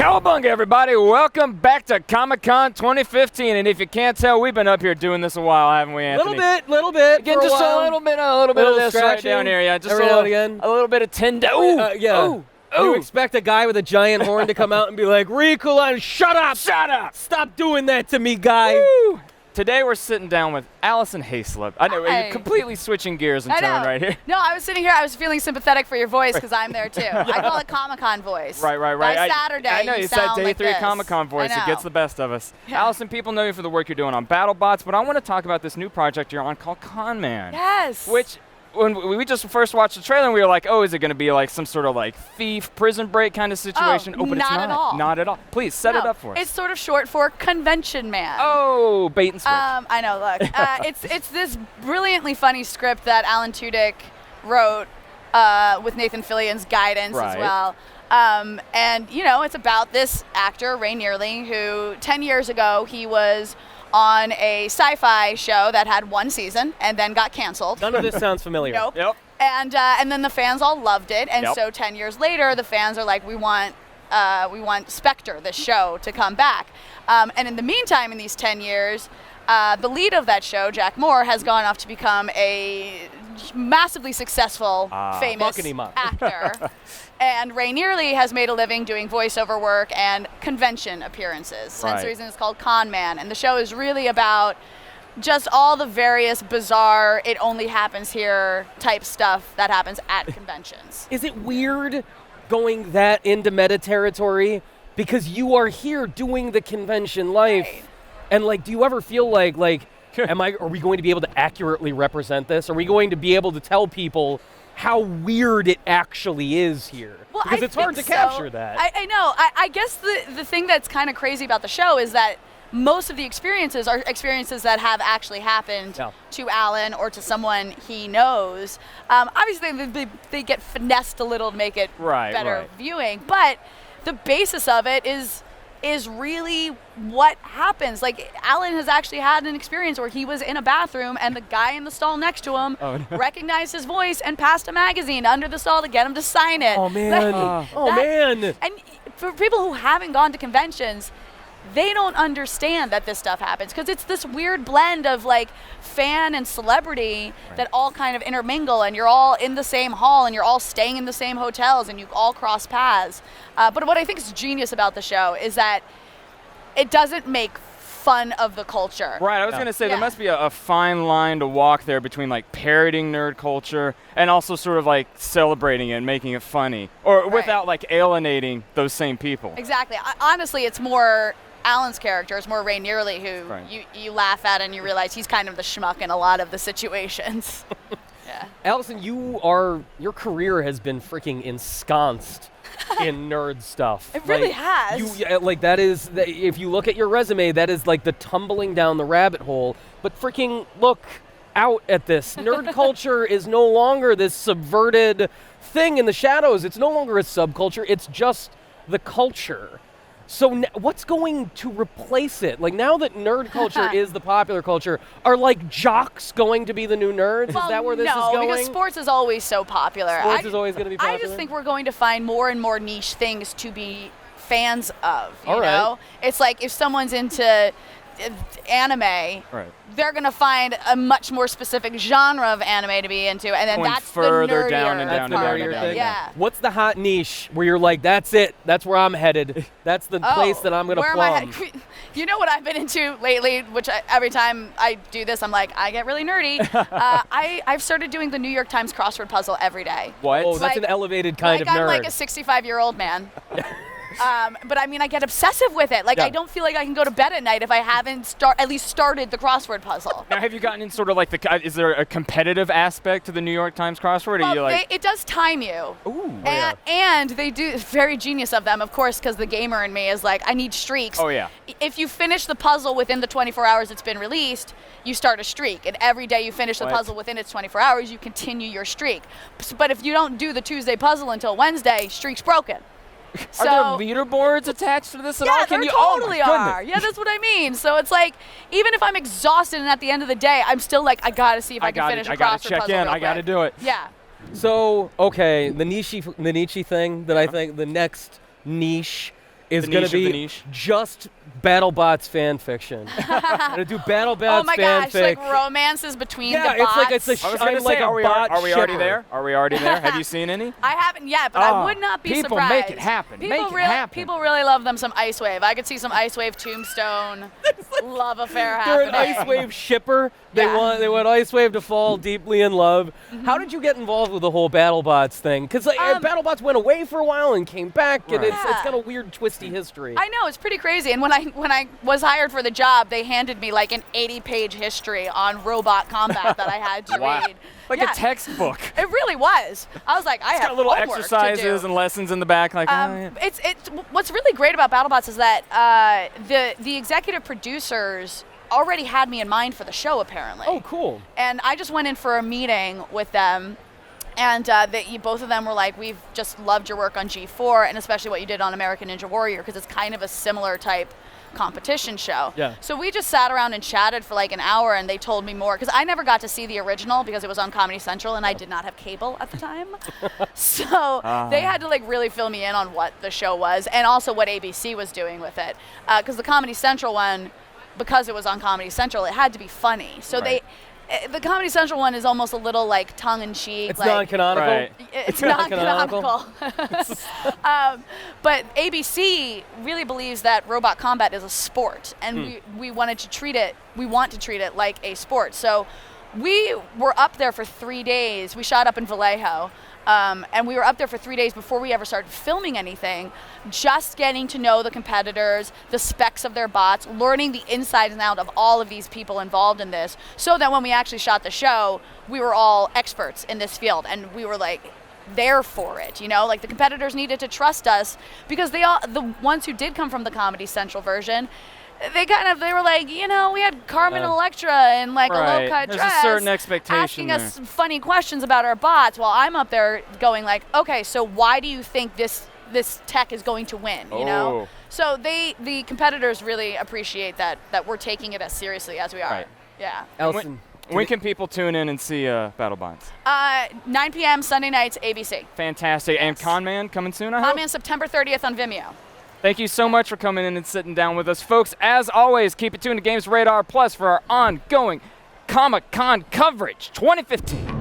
Cowabunga, everybody. Welcome back to Comic-Con 2015. And if you can't tell, we've been up here doing this a while, haven't we, Anthony? Little bit. Getting just a little bit of this right down here. Yeah, just every now and again. A little bit of tender. Yeah. You expect a guy with a giant horn to come out and be like, Ricola, shut up! Shut up! Stop doing that to me, guy! Woo. Today we're sitting down with Alison Haislip. I know, we're completely switching gears and tone right here. No, I was sitting here, I was feeling sympathetic for your voice because I'm there too. I call it Comic-Con voice. Right. By Saturday, I know, it's that day 3 Comic-Con voice. It gets the best of us. Yeah. Alison, people know you for the work you're doing on BattleBots, but I want to talk about this new project you're on called Con Man. Yes. Which, when we just first watched the trailer, and we were like, oh, is it going to be like some sort of like thief, prison break kind of situation? Oh, but not it's not. at all. Not at all. Please, set it up for us. It's sort of short for Convention Man. Oh, bait and switch. I know, look. It's this brilliantly funny script that Alan Tudyk wrote with Nathan Fillion's guidance as well. And, you know, it's about this actor, Ray Nearly, who 10 years ago, he was on a sci-fi show that had 1 season and then got canceled. None of this sounds familiar. Nope. Yep. And then the fans all loved it, and so 10 years later, the fans are like, we want Spectre, this show, to come back. And in the meantime, in these 10 years, the lead of that show, Jack Moore, has gone off to become a massively successful, famous actor. And Ray Nearly has made a living doing voiceover work and convention appearances. Hence the reason it's called Con Man. And the show is really about just all the various bizarre, it only happens here type stuff that happens at conventions. Is it weird going that into meta territory? Because you are here doing the convention life. Right. And like, do you ever feel like are we going to be able to accurately represent this? Are we going to be able to tell people how weird it actually is here? Well, because it's hard to capture that. I know. I guess the thing that's kind of crazy about the show is that most of the experiences are experiences that have actually happened to Alan or to someone he knows. Obviously, they get finessed a little to make it better viewing, but the basis of it is really what happens. Like, Alan has actually had an experience where he was in a bathroom and the guy in the stall next to him recognized his voice and passed a magazine under the stall to get him to sign it. Oh, man. Man. And for people who haven't gone to conventions, they don't understand that this stuff happens because it's this weird blend of like fan and celebrity that all kind of intermingle, and you're all in the same hall and you're all staying in the same hotels and you all cross paths. But what I think is genius about the show is that it doesn't make fun of the culture. Right, I was going to say there must be a fine line to walk there between like parroting nerd culture and also sort of like celebrating it and making it funny, or without like alienating those same people. Exactly. Honestly, it's more Alan's character is more Ray Nearly, who you laugh at and you realize he's kind of the schmuck in a lot of the situations. Alison, your career has been freaking ensconced in nerd stuff. It really has. That is, if you look at your resume, that is like the tumbling down the rabbit hole. But freaking look out at this. Nerd culture is no longer this subverted thing in the shadows. It's no longer a subculture. It's just the culture. So what's going to replace it? Like, now that nerd culture is the popular culture, are like jocks going to be the new nerds? Well, is that where this is going? No, because sports is always so popular. Sports is always going to be popular? I just think we're going to find more and more niche things to be fans of, you know? It's like if someone's into anime, they're going to find a much more specific genre of anime to be into, and then that's further the nerdier down and down and down part. and down. What's the hot niche where you're like, that's it, that's where I'm headed, that's the place that I'm going to plumb? You know what I've been into lately, which every time I do this, I'm like, I get really nerdy. I've started doing the New York Times crossword puzzle every day. What? Oh, that's an elevated kind of nerd. I'm like a 65-year-old man. But I mean, I get obsessive with it. Like, I don't feel like I can go to bed at night if I haven't at least started the crossword puzzle. Now, have you gotten in sort of like is there a competitive aspect to the New York Times crossword? Well, are you like, it does time you. Ooh. And they do, very genius of them, of course, because the gamer in me is like, I need streaks. Oh, yeah. If you finish the puzzle within the 24 hours it's been released, you start a streak. And every day you finish the puzzle within its 24 hours, you continue your streak. But if you don't do the Tuesday puzzle until Wednesday, streak's broken. So, are there leaderboards attached to this at all? Yeah, there totally are. Yeah, that's what I mean. So it's like, even if I'm exhausted and at the end of the day, I'm still like, I gotta see if I can finish a crossword puzzle. I gotta check in. I gotta do it. Yeah. So, okay, the niche thing that I think the next niche is The going niche to of the be niche. just BattleBots fan fiction. I'm going to do BattleBots Oh my fanfic. gosh, like romances between the bots. it's like it's a I was I'm gonna like say, a are we bot already shipper. there? Are we already there? Have you seen any? I haven't yet, but I would not be people surprised. make it happen. People Make it really, happen. People really love them some Ice Wave. I could see some Ice Wave Tombstone love affair They're happening. an Ice Wave shipper. They Yeah. want Ice Wave to fall deeply in love. How did you get involved with the whole BattleBots thing? Because BattleBots went away for a while and came back, and Right. it's got a weird, twisty history. I know, it's pretty crazy. And when I was hired for the job, they handed me like an 80-page history on robot combat that I had to Wow. read. Like Yeah. a textbook. It really was. I was like, I It's have got little homework exercises to do. and lessons in the back. Like, oh, yeah. It's what's really great about BattleBots is that the executive producers already had me in mind for the show, apparently. Oh, cool. And I just went in for a meeting with them, and both of them were like, we've just loved your work on G4, and especially what you did on American Ninja Warrior, because it's kind of a similar type competition show. Yeah. So we just sat around and chatted for like an hour, and they told me more, because I never got to see the original because it was on Comedy Central, and I did not have cable at the time. So they had to like really fill me in on what the show was, and also what ABC was doing with it, because the Comedy Central one, because it was on Comedy Central, it had to be funny. So Right. the Comedy Central one is almost a little like tongue-in-cheek. It's like, non-canonical. Right. It's non-canonical. non-canonical. But ABC really believes that robot combat is a sport, and we want to treat it like a sport. So we were up there for 3 days. We shot up in Vallejo. And we were up there for 3 days before we ever started filming anything, just getting to know the competitors, the specs of their bots, learning the inside and out of all of these people involved in this, so that when we actually shot the show, we were all experts in this field, and we were like there for it, you know? Like the competitors needed to trust us, because the ones who did come from the Comedy Central version, they were like, you know, we had Carmen Electra in like a low-cut There's dress a certain expectation asking us funny questions about our bots, while I'm up there going like, okay, so why do you think this tech is going to win, you know? Oh. So the competitors really appreciate that we're taking it as seriously as we are. Right. Yeah. Elson. When can people tune in and see BattleBots? 9 p.m. Sunday nights, ABC. Fantastic. And Yes. Conman coming soon, I hope? Conman September 30th on Vimeo. Thank you so much for coming in and sitting down with us. Folks, as always, keep it tuned to GamesRadar Plus for our ongoing Comic-Con coverage 2015.